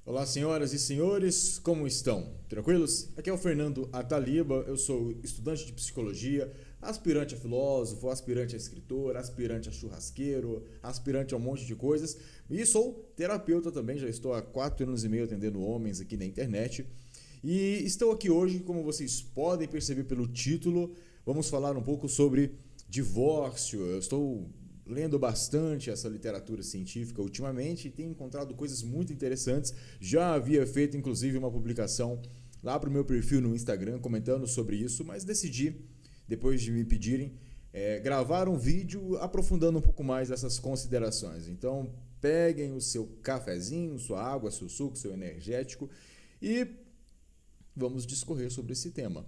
Olá, senhoras e senhores, como estão? Tranquilos? Aqui é o Fernando Ataliba, eu sou estudante de psicologia, aspirante a filósofo, aspirante a escritor, aspirante a churrasqueiro, aspirante a um monte de coisas e sou terapeuta também, já estou há 4 anos e meio atendendo homens aqui na internet e estou aqui hoje, como vocês podem perceber pelo título, vamos falar um pouco sobre divórcio. Eu estou lendo bastante essa literatura científica ultimamente e tenho encontrado coisas muito interessantes. Já havia feito inclusive uma publicação lá para o meu perfil no Instagram comentando sobre isso, mas decidi, depois de me pedirem, gravar um vídeo aprofundando um pouco mais essas considerações. Então peguem o seu cafezinho, sua água, seu suco, seu energético e vamos discorrer sobre esse tema.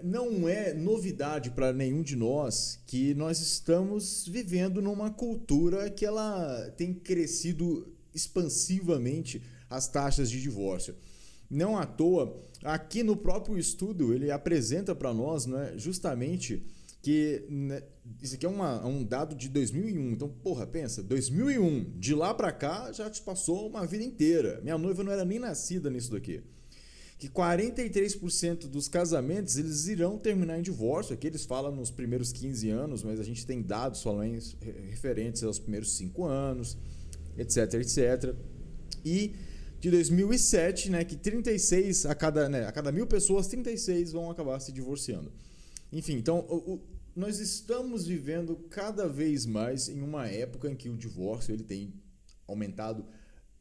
Não é novidade para nenhum de nós que nós estamos vivendo numa cultura que ela tem crescido expansivamente as taxas de divórcio. Não à toa, aqui no próprio estudo ele apresenta para nós, né, justamente que, né, isso aqui é um dado de 2001, então pensa, 2001, de lá para cá já te passou uma vida inteira. Minha noiva não era nem nascida nisso daqui. Que 43% dos casamentos eles irão terminar em divórcio. Aqui eles falam nos primeiros 15 anos, mas a gente tem dados falando referentes aos primeiros 5 anos, etc, etc. E de 2007, né, que 36 a cada 1.000 pessoas, 36 vão acabar se divorciando. Enfim, então nós estamos vivendo cada vez mais em uma época em que o divórcio ele tem aumentado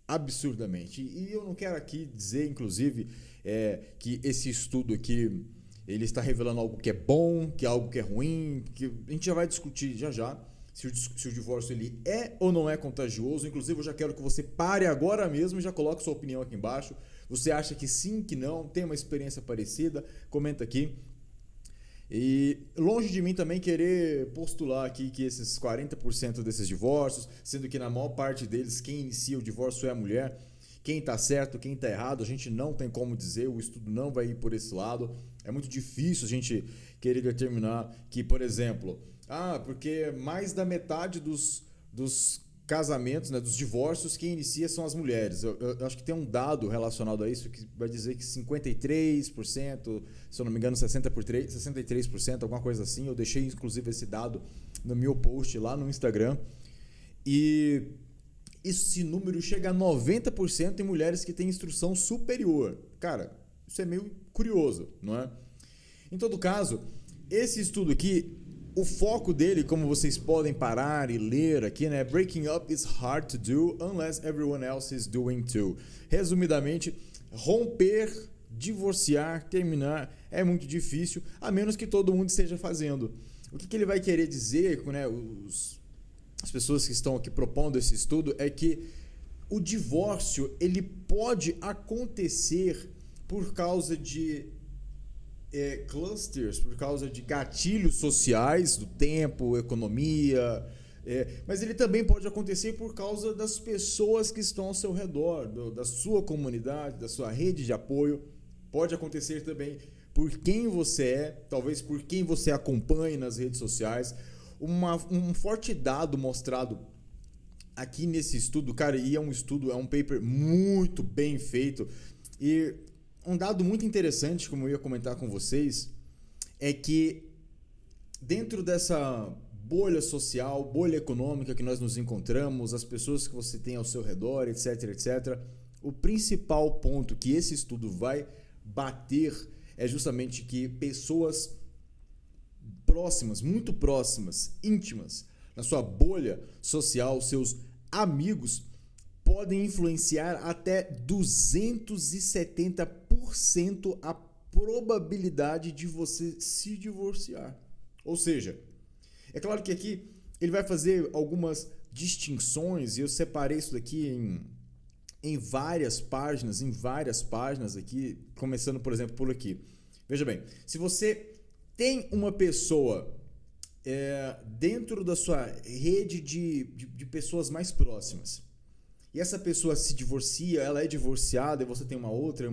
absurdamente. E eu não quero aqui dizer, inclusive, que esse estudo aqui ele está revelando algo que é bom, que é algo que é ruim, que a gente já vai discutir já se o divórcio ele é ou não é contagioso. Inclusive, eu já quero que você pare agora mesmo e já coloque sua opinião aqui embaixo. Você acha que sim, que não, tem uma experiência parecida? Comenta aqui. E longe de mim também querer postular aqui que esses 40% desses divórcios, sendo que na maior parte deles quem inicia o divórcio é a mulher, quem está certo, quem está errado, a gente não tem como dizer, o estudo não vai ir por esse lado. É muito difícil a gente querer determinar que, por exemplo, porque mais da metade dos casamentos, né, dos divórcios, quem inicia são as mulheres. Eu acho que tem um dado relacionado a isso que vai dizer que 53%, se eu não me engano 63%, alguma coisa assim. Eu deixei inclusive esse dado no meu post lá no Instagram. E esse número chega a 90% em mulheres que têm instrução superior. Cara, isso é meio curioso, não é? Em todo caso, esse estudo aqui, o foco dele, como vocês podem parar e ler aqui, né? Breaking up is hard to do unless everyone else is doing too. Resumidamente, romper, divorciar, terminar é muito difícil, a menos que todo mundo esteja fazendo. O que ele vai querer dizer, né? As pessoas que estão aqui propondo esse estudo é que o divórcio ele pode acontecer por causa de clusters, por causa de gatilhos sociais, do tempo, economia, mas ele também pode acontecer por causa das pessoas que estão ao seu redor, da sua comunidade, da sua rede de apoio. Pode acontecer também por quem você é, talvez por quem você acompanha nas redes sociais. Um forte dado mostrado aqui nesse estudo, cara, e é um paper muito bem feito, e um dado muito interessante, como eu ia comentar com vocês, é que dentro dessa bolha social, bolha econômica que nós nos encontramos, as pessoas que você tem ao seu redor, etc, etc, o principal ponto que esse estudo vai bater é justamente que pessoas próximas, muito próximas, íntimas, na sua bolha social, seus amigos, podem influenciar até 270% a probabilidade de você se divorciar. Ou seja, é claro que aqui ele vai fazer algumas distinções, e eu separei isso daqui em várias páginas aqui, começando, por exemplo, por aqui. Veja bem, se você tem uma pessoa dentro da sua rede de pessoas mais próximas, e essa pessoa se divorcia, ela é divorciada e você tem uma outra,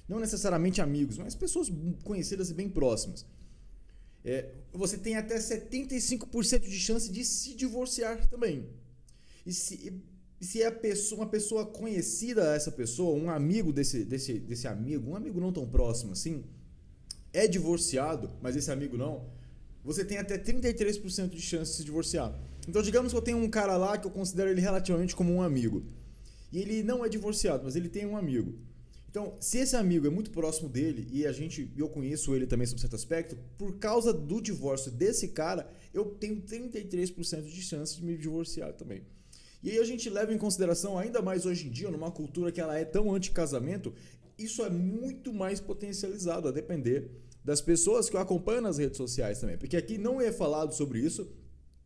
não necessariamente amigos, mas pessoas conhecidas e bem próximas, você tem até 75% de chance de se divorciar também. se é uma pessoa conhecida essa pessoa, um amigo desse amigo, um amigo não tão próximo assim, é divorciado, mas esse amigo não, você tem até 33% de chance de se divorciar. Então digamos que eu tenho um cara lá que eu considero ele relativamente como um amigo. E ele não é divorciado, mas ele tem um amigo. Então, se esse amigo é muito próximo dele e eu conheço ele também sob certo aspecto, por causa do divórcio desse cara, eu tenho 33% de chance de me divorciar também. E aí a gente leva em consideração, ainda mais hoje em dia, numa cultura que ela é tão anti-casamento, isso é muito mais potencializado a depender das pessoas que eu acompanho nas redes sociais também. Porque aqui não é falado sobre isso,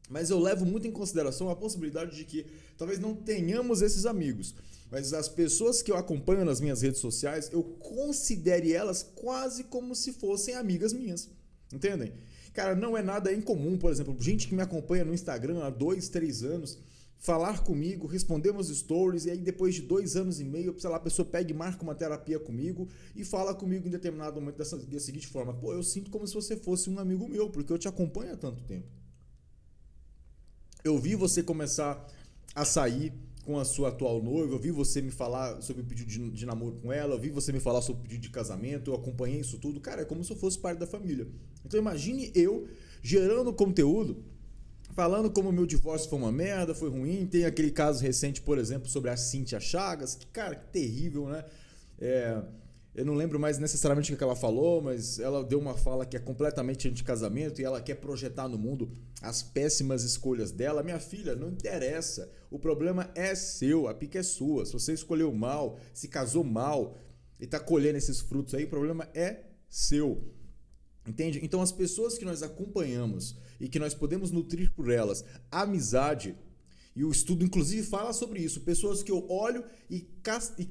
mas eu levo muito em consideração a possibilidade de que talvez não tenhamos esses amigos, mas as pessoas que eu acompanho nas minhas redes sociais, eu considere elas quase como se fossem amigas minhas, entendem? Cara, não é nada incomum, por exemplo, gente que me acompanha no Instagram há 2, 3 anos, falar comigo, responder meus stories, e aí depois de 2 anos e meio, sei lá, a pessoa pega e marca uma terapia comigo e fala comigo em determinado momento da seguinte forma: pô, eu sinto como se você fosse um amigo meu, porque eu te acompanho há tanto tempo. Eu vi você começar a sair com a sua atual noiva, eu vi você me falar sobre o pedido de namoro com ela, eu vi você me falar sobre o pedido de casamento, eu acompanhei isso tudo. Cara, é como se eu fosse parte da família. Então imagine eu gerando conteúdo, falando como o meu divórcio foi uma merda, foi ruim. Tem aquele caso recente, por exemplo, sobre a Cíntia Chagas, que, cara, que terrível, né? Eu não lembro mais necessariamente o que ela falou, mas ela deu uma fala que é completamente anti-casamento e ela quer projetar no mundo as péssimas escolhas dela. Minha filha, não interessa. O problema é seu, a pica é sua. Se você escolheu mal, se casou mal e tá colhendo esses frutos aí, o problema é seu. Entende? Então as pessoas que nós acompanhamos e que nós podemos nutrir por elas amizade, e o estudo inclusive fala sobre isso, pessoas que eu olho e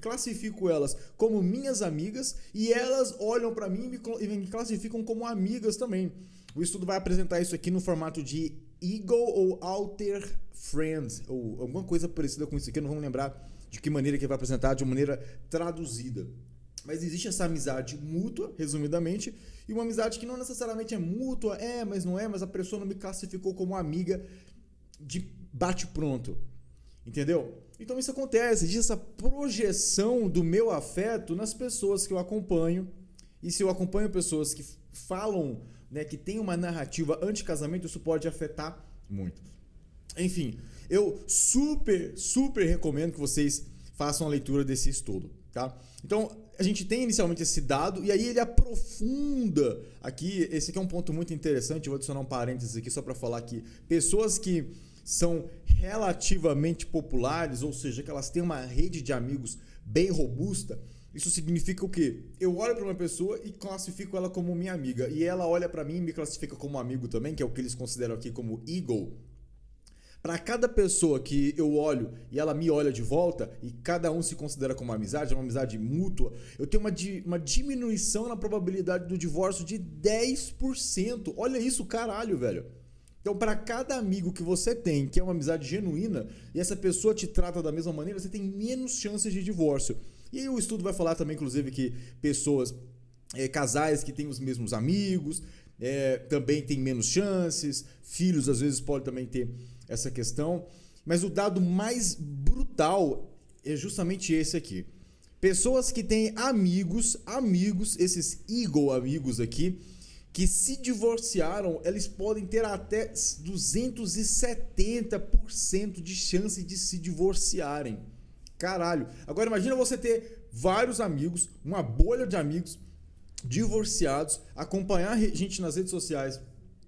classifico elas como minhas amigas e elas olham para mim e me classificam como amigas também. O estudo vai apresentar isso aqui no formato de Eagle ou Alter Friends, ou alguma coisa parecida com isso aqui, eu não vou me lembrar de que maneira que ele vai apresentar, de uma maneira traduzida. Mas existe essa amizade mútua, resumidamente, e uma amizade que não necessariamente é mútua, mas não é, mas a pessoa não me classificou como amiga de bate-pronto, entendeu? Então isso acontece, existe essa projeção do meu afeto nas pessoas que eu acompanho, e se eu acompanho pessoas que falam, né, que tem uma narrativa anti-casamento, isso pode afetar muito. Enfim, eu super recomendo que vocês façam a leitura desse estudo, tá? Então, a gente tem inicialmente esse dado, e aí ele aprofunda aqui, esse aqui é um ponto muito interessante, eu vou adicionar um parênteses aqui só para falar que pessoas que são relativamente populares, ou seja, que elas têm uma rede de amigos bem robusta, isso significa o quê? Eu olho para uma pessoa e classifico ela como minha amiga, e ela olha para mim e me classifica como amigo também, que é o que eles consideram aqui como eagle. Para cada pessoa que eu olho e ela me olha de volta, e cada um se considera como amizade, é uma amizade mútua, eu tenho uma diminuição na probabilidade do divórcio de 10%. Olha isso, caralho, velho. Então, para cada amigo que você tem, que é uma amizade genuína, e essa pessoa te trata da mesma maneira, você tem menos chances de divórcio. E aí o estudo vai falar também, inclusive, que pessoas, casais que têm os mesmos amigos, também têm menos chances, filhos às vezes podem também ter essa questão. Mas o dado mais brutal é justamente esse aqui. Pessoas que têm amigos, esses eagle amigos aqui, que se divorciaram, eles podem ter até 270% de chance de se divorciarem. Caralho. Agora imagina você ter vários amigos, uma bolha de amigos divorciados, acompanhar gente nas redes sociais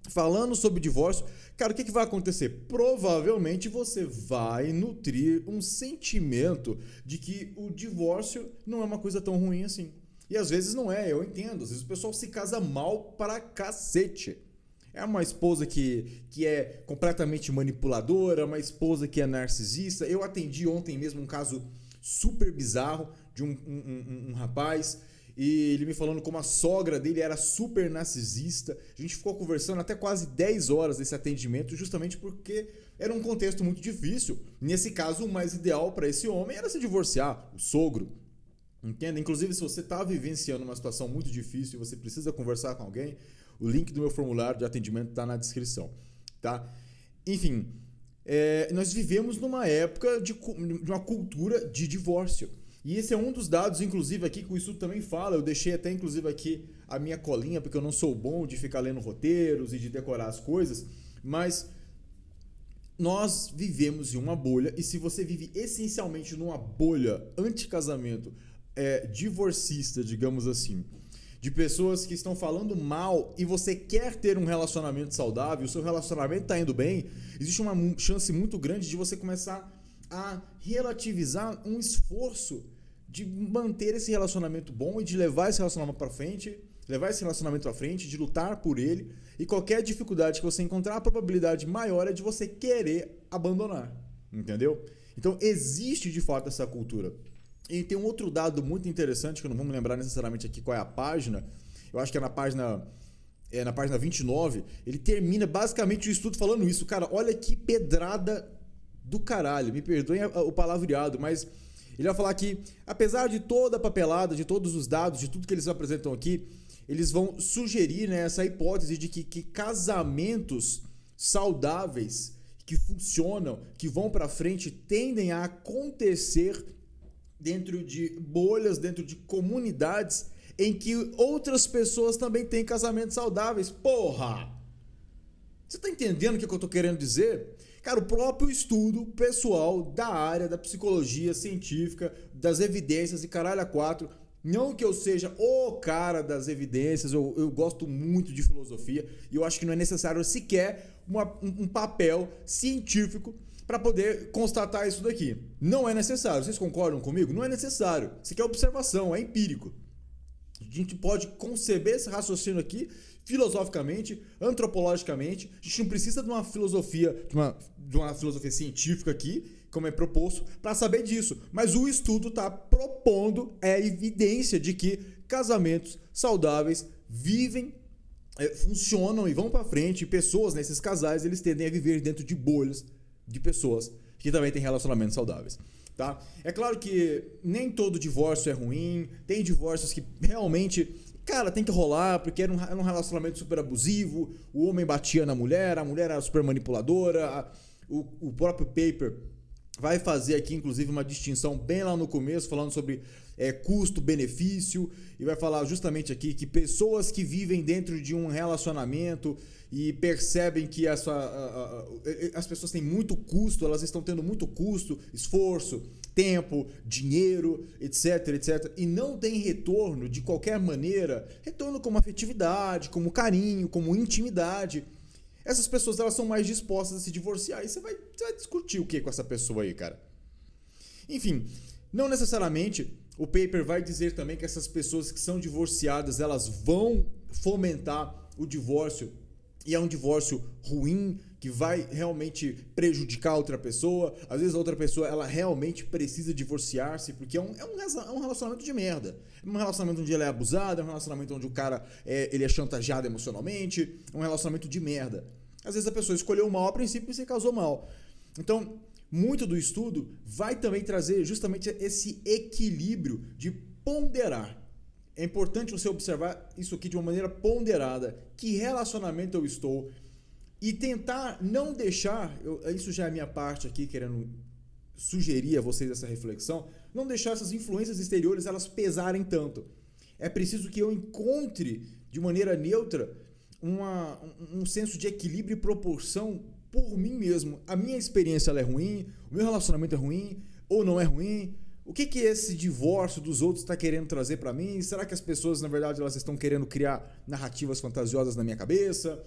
falando sobre divórcio. Cara, o que vai acontecer? Provavelmente você vai nutrir um sentimento de que o divórcio não é uma coisa tão ruim assim. E às vezes não é, eu entendo. Às vezes o pessoal se casa mal pra cacete. É uma esposa que é completamente manipuladora, uma esposa que é narcisista. Eu atendi ontem mesmo um caso super bizarro de um rapaz, e ele me falando como a sogra dele era super narcisista. A gente ficou conversando até quase 10 horas desse atendimento, justamente porque era um contexto muito difícil. Nesse caso, o mais ideal para esse homem era se divorciar, o sogro. Entende? Inclusive, se você está vivenciando uma situação muito difícil e você precisa conversar com alguém, o link do meu formulário de atendimento está na descrição, tá? Enfim, nós vivemos numa época de uma cultura de divórcio. E esse é um dos dados, inclusive, aqui que o estudo também fala. Eu deixei até, inclusive, aqui a minha colinha, porque eu não sou bom de ficar lendo roteiros e de decorar as coisas, mas nós vivemos em uma bolha, e se você vive essencialmente numa bolha anti-casamento, divorcista, digamos assim, de pessoas que estão falando mal e você quer ter um relacionamento saudável, o seu relacionamento está indo bem, existe uma chance muito grande de você começar a relativizar um esforço de manter esse relacionamento bom e de levar esse relacionamento para frente, de lutar por ele, e qualquer dificuldade que você encontrar, a probabilidade maior é de você querer abandonar, entendeu? Então existe de fato essa cultura. E tem um outro dado muito interessante, que eu não vou me lembrar necessariamente aqui qual é a página, eu acho que é na página 29, ele termina basicamente o estudo falando isso. Cara, olha que pedrada do caralho, me perdoem o palavreado, mas ele vai falar que, apesar de toda a papelada, de todos os dados, de tudo que eles apresentam aqui, eles vão sugerir, né, essa hipótese de que casamentos saudáveis, que funcionam, que vão pra frente, tendem a acontecer dentro de bolhas, dentro de comunidades em que outras pessoas também têm casamentos saudáveis. Porra! Você tá entendendo o que eu tô querendo dizer? Cara, o próprio estudo pessoal da área da psicologia científica, das evidências e caralho a quatro, não que eu seja o cara das evidências, eu gosto muito de filosofia e eu acho que não é necessário sequer um papel científico para poder constatar isso daqui. Não é necessário. Vocês concordam comigo? Não é necessário. Isso aqui é observação, é empírico. A gente pode conceber esse raciocínio aqui filosoficamente, antropologicamente. A gente não precisa de uma filosofia, de uma filosofia científica aqui, como é proposto, para saber disso. Mas o estudo está propondo a evidência de que casamentos saudáveis vivem, funcionam e vão para frente. E pessoas nesses casais, eles tendem a viver dentro de bolhas de pessoas que também têm relacionamentos saudáveis. Tá? É claro que nem todo divórcio é ruim, tem divórcios que realmente, cara, tem que rolar, porque era um relacionamento super abusivo, o homem batia na mulher, a mulher era super manipuladora, o próprio paper vai fazer aqui, inclusive, uma distinção bem lá no começo, falando sobre custo-benefício, e vai falar justamente aqui que pessoas que vivem dentro de um relacionamento e percebem que as pessoas têm muito custo, elas estão tendo muito custo, esforço, tempo, dinheiro, etc, e não tem retorno de qualquer maneira, retorno como afetividade, como carinho, como intimidade. Essas pessoas, elas são mais dispostas a se divorciar. E você vai discutir o que com essa pessoa aí, cara? Enfim, não necessariamente o paper vai dizer também que essas pessoas que são divorciadas, elas vão fomentar o divórcio. E é um divórcio ruim, que vai realmente prejudicar outra pessoa. Às vezes a outra pessoa, ela realmente precisa divorciar-se, porque é um relacionamento de merda. É um relacionamento onde ela é abusada, é um relacionamento onde o cara ele é chantageado emocionalmente, é um relacionamento de merda. Às vezes a pessoa escolheu mal a princípio e se casou mal. Então, muito do estudo vai também trazer justamente esse equilíbrio de ponderar. É importante você observar isso aqui de uma maneira ponderada. Que relacionamento eu estou? E tentar não deixar, isso já é a minha parte aqui, querendo sugerir a vocês essa reflexão, não deixar essas influências exteriores elas pesarem tanto. É preciso que eu encontre de maneira neutra um senso de equilíbrio e proporção por mim mesmo. A minha experiência ela é ruim, o meu relacionamento é ruim ou não é ruim? O que esse divórcio dos outros está querendo trazer para mim? Será que as pessoas, na verdade, elas estão querendo criar narrativas fantasiosas na minha cabeça?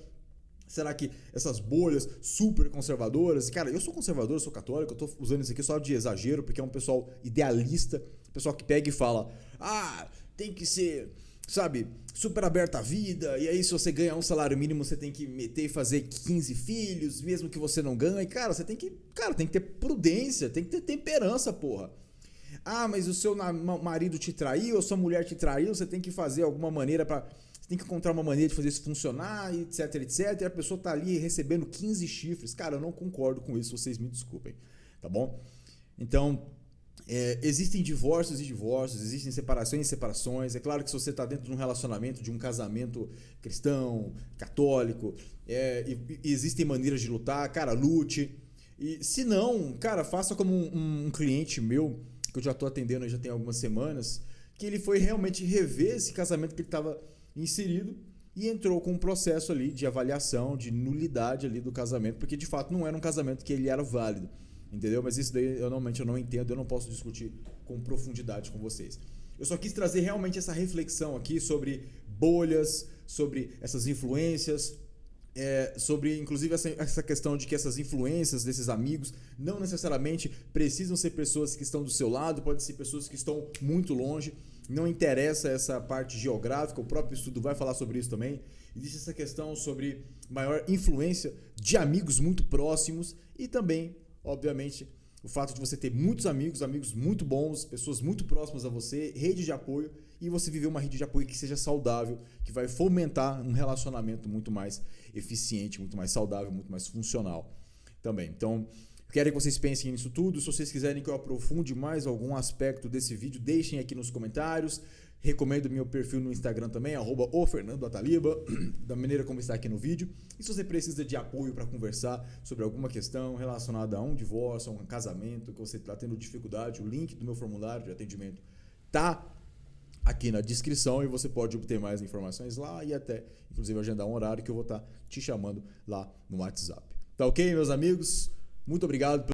Será que essas bolhas super conservadoras... Cara, eu sou conservador, eu sou católico, eu tô usando isso aqui só de exagero, porque é um pessoal idealista, pessoal que pega e fala, tem que ser, sabe, super aberto à vida, e aí se você ganhar um salário mínimo, você tem que meter e fazer 15 filhos, mesmo que você não ganhe. Cara, você tem que ter prudência, tem que ter temperança, porra. Mas o seu marido te traiu, ou sua mulher te traiu, você tem que fazer alguma maneira para... Você tem que encontrar uma maneira de fazer isso funcionar, etc, etc. E a pessoa tá ali recebendo 15 chifres. Cara, eu não concordo com isso, vocês me desculpem, tá bom? Então, existem divórcios e divórcios, existem separações e separações. É claro que se você tá dentro de um relacionamento, de um casamento cristão, católico, existem maneiras de lutar. Cara, lute. E se não, cara, faça como um cliente meu, que eu já tô atendendo já tem algumas semanas, que ele foi realmente rever esse casamento que ele estava inserido e entrou com um processo ali de avaliação, de nulidade ali do casamento, porque de fato não era um casamento que ele era válido, entendeu? Mas isso daí eu não entendo, eu não posso discutir com profundidade com vocês. Eu só quis trazer realmente essa reflexão aqui sobre bolhas, sobre essas influências, sobre inclusive essa questão de que essas influências desses amigos não necessariamente precisam ser pessoas que estão do seu lado, podem ser pessoas que estão muito longe, não interessa essa parte geográfica, o próprio estudo vai falar sobre isso também. Existe essa questão sobre maior influência de amigos muito próximos e também, obviamente, o fato de você ter muitos amigos, amigos muito bons, pessoas muito próximas a você, rede de apoio, e você viver uma rede de apoio que seja saudável, que vai fomentar um relacionamento muito mais eficiente, muito mais saudável, muito mais funcional também. Então, quero que vocês pensem nisso tudo. Se vocês quiserem que eu aprofunde mais algum aspecto desse vídeo, deixem aqui nos comentários. Recomendo meu perfil no Instagram também, @ofernandoataliba, da maneira como está aqui no vídeo. E se você precisa de apoio para conversar sobre alguma questão relacionada a um divórcio, a um casamento, que você está tendo dificuldade, o link do meu formulário de atendimento tá aqui na descrição e você pode obter mais informações lá e até, inclusive, agendar um horário que eu vou estar te chamando lá no WhatsApp. Tá ok, meus amigos? Muito obrigado.